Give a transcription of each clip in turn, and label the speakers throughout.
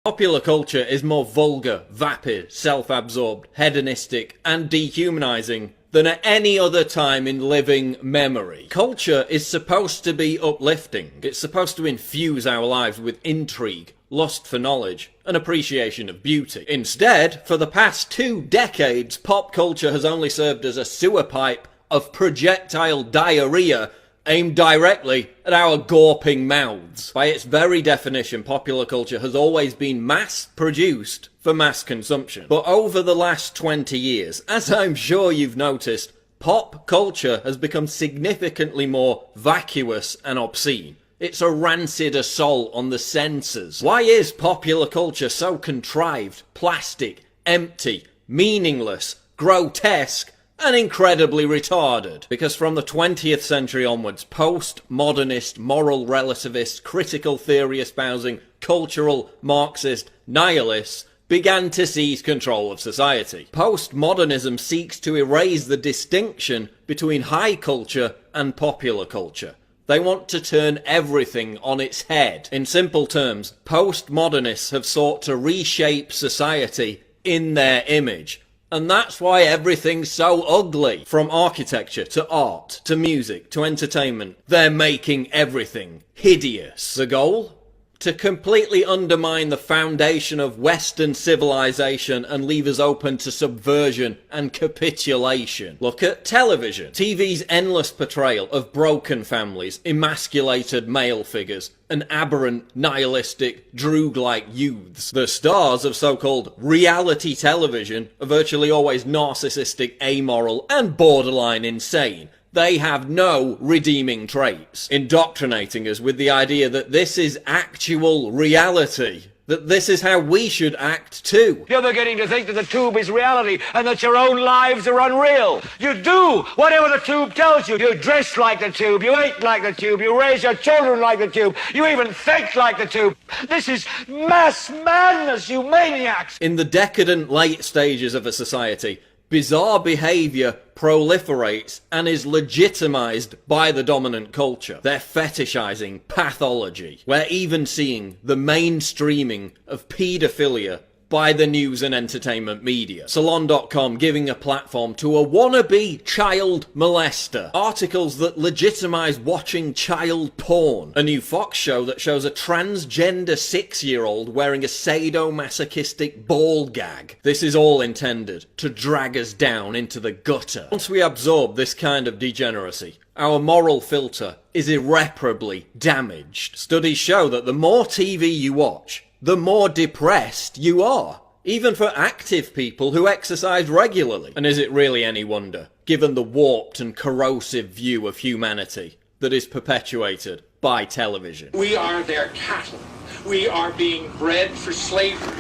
Speaker 1: Popular culture is more vulgar, vapid, self-absorbed, hedonistic, and dehumanizing than at any other time in living memory. Culture is supposed to be uplifting. It's supposed to infuse our lives with intrigue, lust for knowledge, and appreciation of beauty. Instead, for the past 2 decades, pop culture has only served as a sewer pipe of projectile diarrhea aimed directly at our gawping mouths. By its very definition, popular culture has always been mass-produced for mass consumption. But over the last 20 years, as I'm sure you've noticed, pop culture has become significantly more vacuous and obscene. It's a rancid assault on the senses. Why is popular culture so contrived, plastic, empty, meaningless, grotesque, and incredibly retarded? Because from the 20th century onwards, post-modernist, moral relativist, critical theory espousing, cultural, Marxist, nihilists began to seize control of society. Postmodernism seeks to erase the distinction between high culture and popular culture. They want to turn everything on its head. In simple terms, postmodernists have sought to reshape society in their image. And that's why everything's so ugly. From architecture to art to music to entertainment, they're making everything hideous. The goal? To completely undermine the foundation of Western civilization and leave us open to subversion and capitulation. Look at television. TV's endless portrayal of broken families, emasculated male figures, and aberrant, nihilistic, droog-like youths. The stars of so-called reality television are virtually always narcissistic, amoral, and borderline insane. They have no redeeming traits, indoctrinating us with the idea that this is actual reality, that this is how we should act too.
Speaker 2: You're beginning to think that the tube is reality and that your own lives are unreal. You do whatever the tube tells you. You dress like the tube, you eat like the tube, you raise your children like the tube, you even think like the tube. This is mass madness, you maniacs!
Speaker 1: In the decadent late stages of a society, bizarre behaviour proliferates and is legitimised by the dominant culture. They're fetishizing pathology. We're even seeing the mainstreaming of paedophilia by the news and entertainment media. Salon.com giving a platform to a wannabe child molester. Articles that legitimise watching child porn. A new Fox show that shows a transgender 6-year-old wearing a sadomasochistic ball gag. This is all intended to drag us down into the gutter. Once we absorb this kind of degeneracy, our moral filter is irreparably damaged. Studies show that the more TV you watch, the more depressed you are, even for active people who exercise regularly. And is it really any wonder, given the warped and corrosive view of humanity that is perpetuated by television?
Speaker 3: We are their cattle. We are being bred for slavery.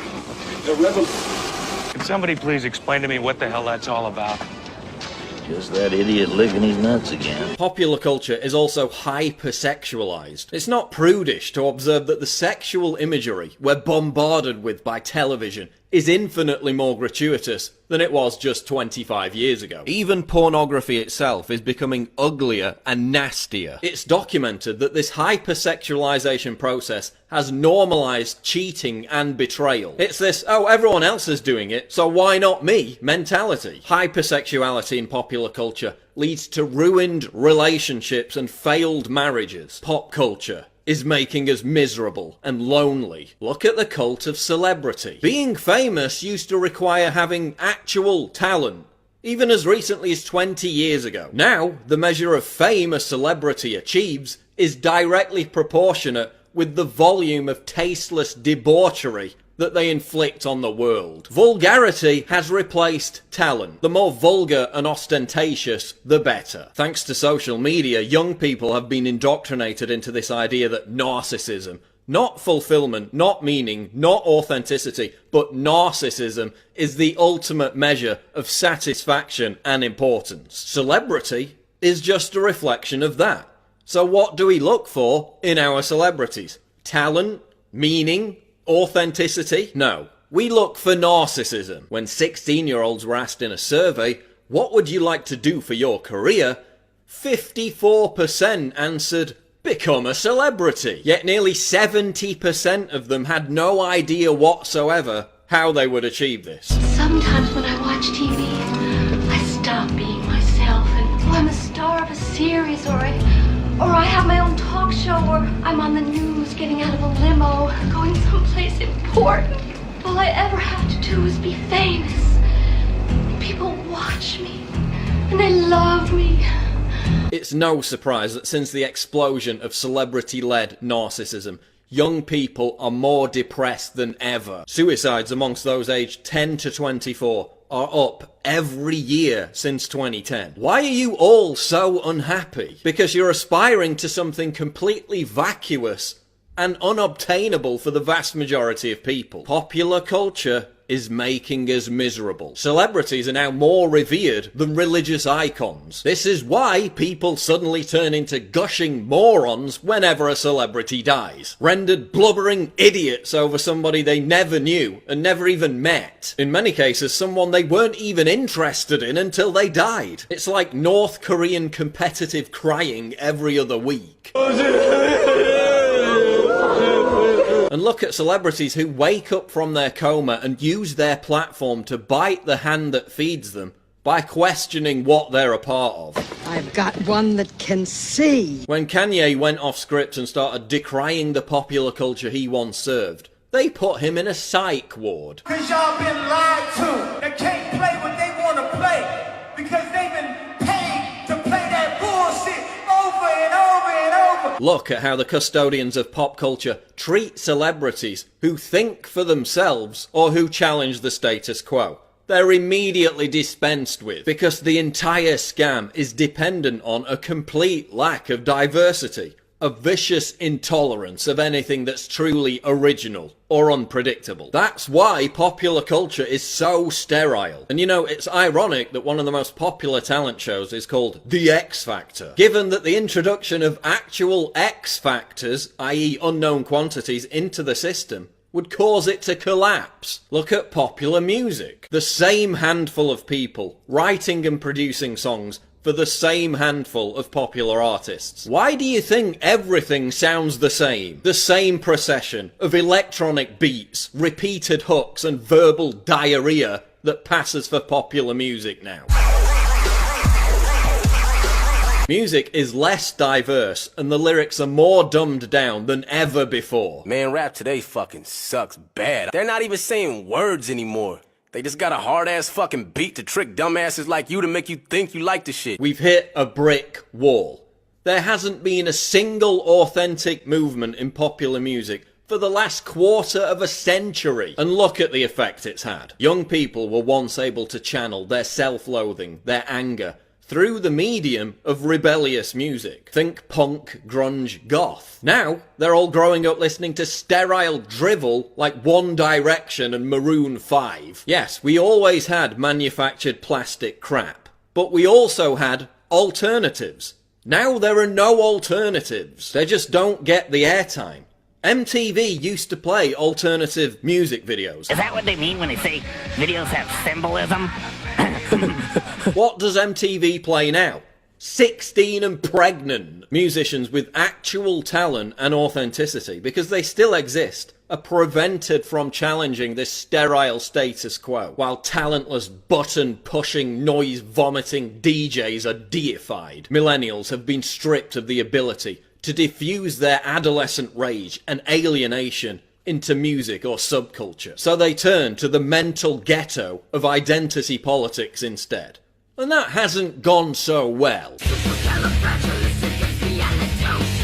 Speaker 3: The revolution.
Speaker 2: Can somebody please explain to me what the hell that's all about?
Speaker 4: Just that idiot licking his nuts again.
Speaker 1: Popular culture is also hypersexualized. It's not prudish to observe that the sexual imagery we're bombarded with by television is infinitely more gratuitous than it was just 25 years ago. Even pornography itself is becoming uglier and nastier. It's documented that this hypersexualization process has normalized cheating and betrayal. It's this, oh, everyone else is doing it, so why not me mentality. Hypersexuality in popular culture leads to ruined relationships and failed marriages. Pop culture is making us miserable and lonely. Look at the cult of celebrity. Being famous used to require having actual talent, even as recently as 20 years ago. Now, the measure of fame a celebrity achieves is directly proportionate with the volume of tasteless debauchery that they inflict on the world. Vulgarity has replaced talent. The more vulgar and ostentatious, the better. Thanks to social media, young people have been indoctrinated into this idea that narcissism, not fulfillment, not meaning, not authenticity, but narcissism is the ultimate measure of satisfaction and importance. Celebrity is just a reflection of that. So what do we look for in our celebrities? Talent? Meaning? Authenticity? No. We look for narcissism. When 16-year-olds were asked in a survey, what would you like to do for your career? 54% answered become a celebrity. Yet nearly 70% of them had no idea whatsoever how they would achieve this.
Speaker 5: Sometimes when I watch TV, I stop being myself and I'm a star of a series or I have my own talk show or I'm on the news getting out of a limo, going someplace important. All I ever have to do is be famous. People watch me and they love me.
Speaker 1: It's no surprise that since the explosion of celebrity-led narcissism, young people are more depressed than ever. Suicides amongst those aged 10 to 24 are up every year since 2010. Why are you all so unhappy? Because you're aspiring to something completely vacuous and unobtainable for the vast majority of people. Popular culture is making us miserable. Celebrities are now more revered than religious icons. This is why people suddenly turn into gushing morons whenever a celebrity dies. Rendered blubbering idiots over somebody they never knew and never even met. In many cases, someone they weren't even interested in until they died. It's like North Korean competitive crying every other week. And look at celebrities who wake up from their coma and use their platform to bite the hand that feeds them by questioning what they're a part of.
Speaker 6: I've got one that can see.
Speaker 1: When Kanye went off script and started decrying the popular culture he once served, they put him in a psych ward.
Speaker 7: Cause y'all been lied to. They can't play what they want to play because they've been paid to play that bullshit over and over and over.
Speaker 1: Look at how the custodians of pop culture treat celebrities who think for themselves or who challenge the status quo. They're immediately dispensed with because the entire scam is dependent on a complete lack of diversity, a vicious intolerance of anything that's truly original or unpredictable. That's why popular culture is so sterile. And you know, it's ironic that one of the most popular talent shows is called The X Factor, given that the introduction of actual X factors, i.e. unknown quantities, into the system would cause it to collapse. Look at popular music. The same handful of people writing and producing songs for the same handful of popular artists. Why do you think everything sounds the same? The same procession of electronic beats, repeated hooks and verbal diarrhea that passes for popular music now. Music is less diverse and the lyrics are more dumbed down than ever before.
Speaker 8: Man, rap today fucking sucks bad. They're not even saying words anymore. They just got a hard-ass fucking beat to trick dumbasses like you to make you think you like the shit.
Speaker 1: We've hit a brick wall. There hasn't been a single authentic movement in popular music for the last quarter of a century. And look at the effect it's had. Young people were once able to channel their self-loathing, their anger, through the medium of rebellious music. Think punk, grunge, goth. Now, they're all growing up listening to sterile drivel like One Direction and Maroon 5. Yes, we always had manufactured plastic crap, but we also had alternatives. Now there are no alternatives. They just don't get the airtime. MTV used to play alternative music videos.
Speaker 9: Is that what they mean when they say videos have symbolism?
Speaker 1: What does MTV play now? 16 and pregnant. Musicians with actual talent and authenticity, because they still exist, are prevented from challenging this sterile status quo, while talentless, button-pushing, noise-vomiting DJs are deified. Millennials have been stripped of the ability to diffuse their adolescent rage and alienation into music or subculture. So they turn to the mental ghetto of identity politics instead. And that hasn't gone so well.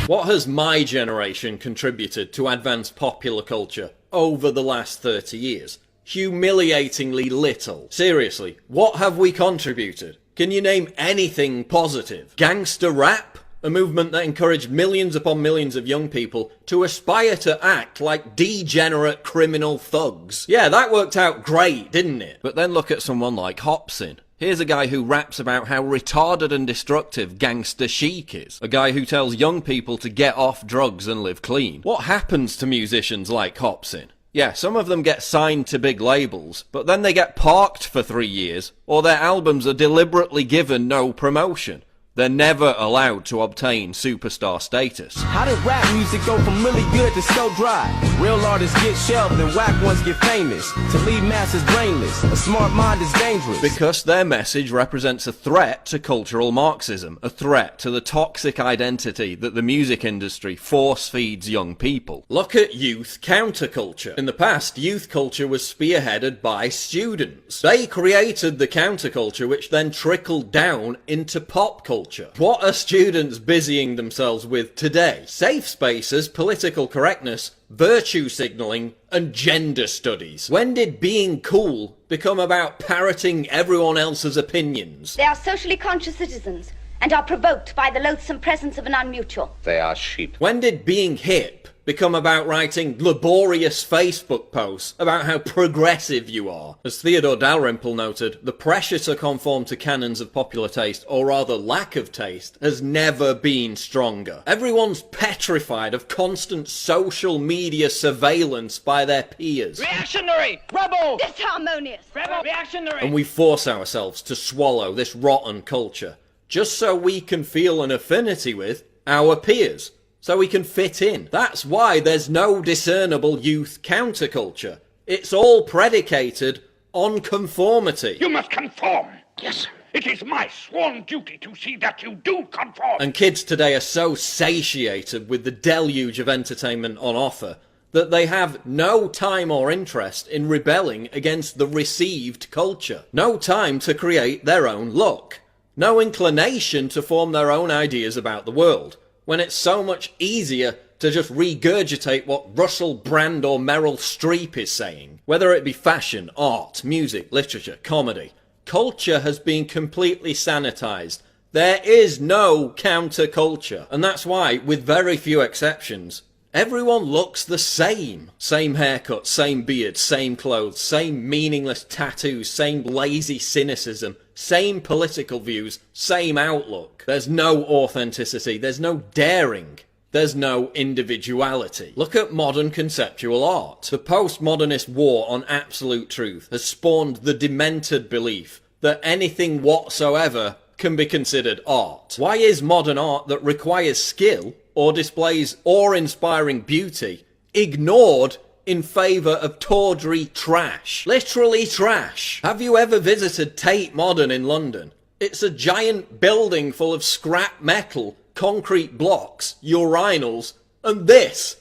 Speaker 1: What has my generation contributed to advance popular culture over the last 30 years? Humiliatingly little. Seriously, what have we contributed? Can you name anything positive? Gangster rap? A movement that encouraged millions upon millions of young people to aspire to act like degenerate criminal thugs. Yeah, that worked out great, didn't it? But then look at someone like Hopsin. Here's a guy who raps about how retarded and destructive gangster chic is. A guy who tells young people to get off drugs and live clean. What happens to musicians like Hopsin? Yeah, some of them get signed to big labels, but then they get parked for 3 years, or their albums are deliberately given no promotion. They're never allowed to obtain superstar status.
Speaker 8: How did rap music go from really good to so dry? Real artists get shelved and whack ones get famous. To leave masses brainless, a smart mind is dangerous.
Speaker 1: Because their message represents a threat to cultural Marxism, a threat to the toxic identity that the music industry force feeds young people. Look at youth counterculture. In the past, youth culture was spearheaded by students. They created the counterculture which then trickled down into pop culture. What are students busying themselves with today? Safe spaces, political correctness, virtue signalling, and gender studies. When did being cool become about parroting everyone else's opinions?
Speaker 5: They are socially conscious citizens and are provoked by the loathsome presence of an unmutual.
Speaker 2: They are sheep.
Speaker 1: When did being hip become about writing laborious Facebook posts about how progressive you are? As Theodore Dalrymple noted, the pressure to conform to canons of popular taste, or rather lack of taste, has never been stronger. Everyone's petrified of constant social media surveillance by their peers.
Speaker 3: Reactionary! Rebel!
Speaker 5: Disharmonious.
Speaker 3: Rebel! Reactionary!
Speaker 1: And we force ourselves to swallow this rotten culture, just so we can feel an affinity with our peers. So we can fit in. That's why there's no discernible youth counterculture. It's all predicated on conformity.
Speaker 3: You must conform. Yes, sir. It is my sworn duty to see that you do conform.
Speaker 1: And kids today are so satiated with the deluge of entertainment on offer that they have no time or interest in rebelling against the received culture. No time to create their own look. No inclination to form their own ideas about the world, when it's so much easier to just regurgitate what Russell Brand or Meryl Streep is saying. Whether it be fashion, art, music, literature, comedy, culture has been completely sanitized. There is no counterculture. And that's why, with very few exceptions, everyone looks the same. Same haircut, same beard, same clothes, same meaningless tattoos, same lazy cynicism, same political views, same outlook. There's no authenticity, there's no daring, there's no individuality. Look at modern conceptual art. The postmodernist war on absolute truth has spawned the demented belief that anything whatsoever can be considered art. Why is modern art that requires skill or displays awe-inspiring beauty ignored in favour of tawdry trash? Literally trash. Have you ever visited Tate Modern in London? It's a giant building full of scrap metal, concrete blocks, urinals, and this,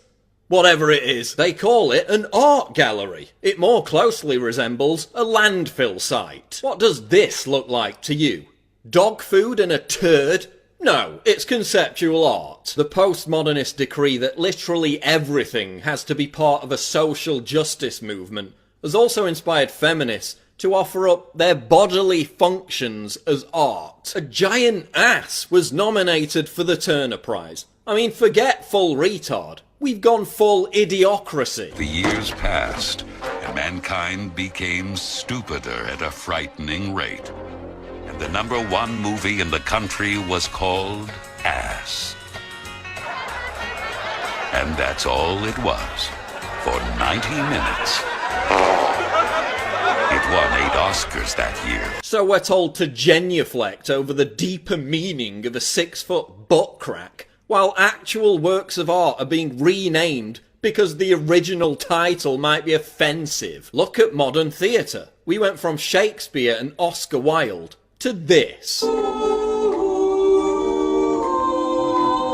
Speaker 1: whatever it is. They call it an art gallery. It more closely resembles a landfill site. What does this look like to you? Dog food and a turd? No, it's conceptual art. The postmodernists decree that literally everything has to be part of a social justice movement has also inspired feminists to offer up their bodily functions as art. A giant ass was nominated for the Turner Prize. I mean, forget full retard. We've gone full idiocracy.
Speaker 10: The years passed, and mankind became stupider at a frightening rate. And the #1 movie in the country was called Ass. And that's all it was for 90 minutes. It won 8 Oscars that year.
Speaker 1: So we're told to genuflect over the deeper meaning of a 6-foot butt crack, while actual works of art are being renamed because the original title might be offensive. Look at modern theatre. We went from Shakespeare and Oscar Wilde to this.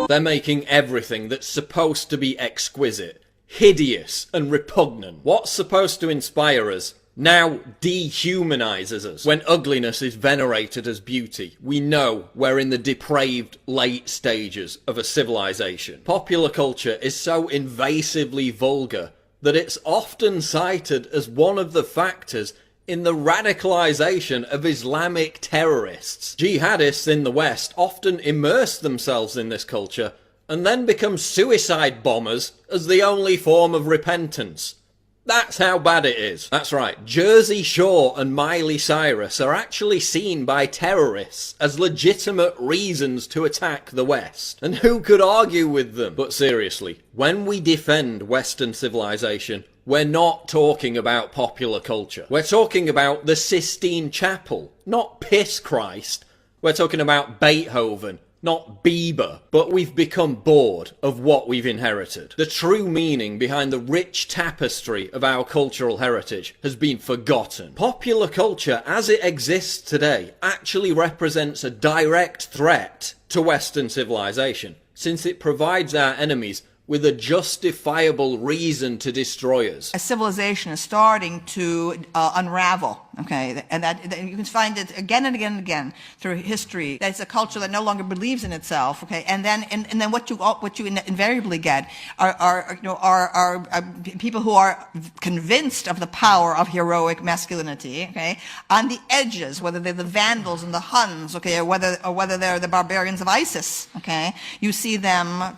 Speaker 1: They're making everything that's supposed to be exquisite hideous and repugnant. What's supposed to inspire us now dehumanizes us. When ugliness is venerated as beauty, we know we're in the depraved late stages of a civilization. Popular culture is so invasively vulgar that it's often cited as one of the factors in the radicalization of Islamic terrorists. Jihadists in the West often immerse themselves in this culture and then become suicide bombers as the only form of repentance. That's how bad it is. That's right, Jersey Shore and Miley Cyrus are actually seen by terrorists as legitimate reasons to attack the West. And who could argue with them? But seriously, when we defend Western civilization, we're not talking about popular culture. We're talking about the Sistine Chapel, not Piss Christ, We're talking about Beethoven, not Bieber, but we've become bored of what we've inherited. The true meaning behind the rich tapestry of our cultural heritage has been forgotten. Popular culture as it exists today actually represents a direct threat to Western civilization, since it provides our enemies with a justifiable reason to destroy us.
Speaker 11: A civilization is starting to unravel, okay, and that you can find it again and again and again through history. That's a culture that no longer believes in itself, okay, and then what you invariably get are people who are convinced of the power of heroic masculinity, okay, on the edges, whether they're the Vandals and the Huns, okay, or whether they're the barbarians of ISIS, okay. You see them,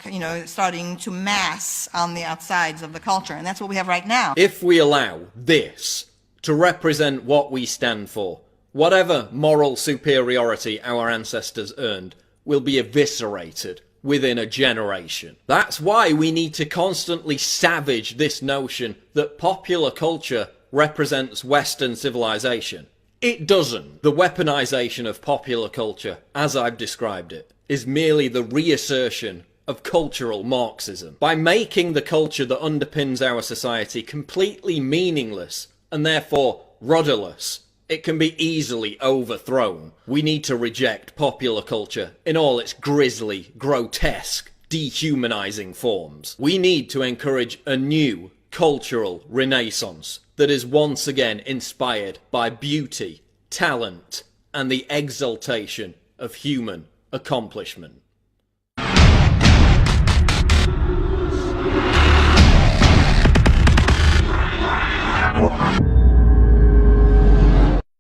Speaker 11: starting to mass on the outsides of the culture, and that's what we have right now.
Speaker 1: If we allow this to represent what we stand for, whatever moral superiority our ancestors earned will be eviscerated within a generation. That's why we need to constantly savage this notion that popular culture represents Western civilization. It doesn't. The weaponization of popular culture, as I've described it, is merely the reassertion of cultural Marxism. By making the culture that underpins our society completely meaningless and therefore rudderless, it can be easily overthrown. We need to reject popular culture in all its grisly, grotesque, dehumanizing forms. We need to encourage a new cultural renaissance that is once again inspired by beauty, talent, and the exaltation of human accomplishment.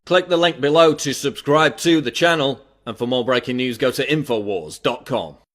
Speaker 1: Click the link below to subscribe to the channel, and for more breaking news go to Infowars.com.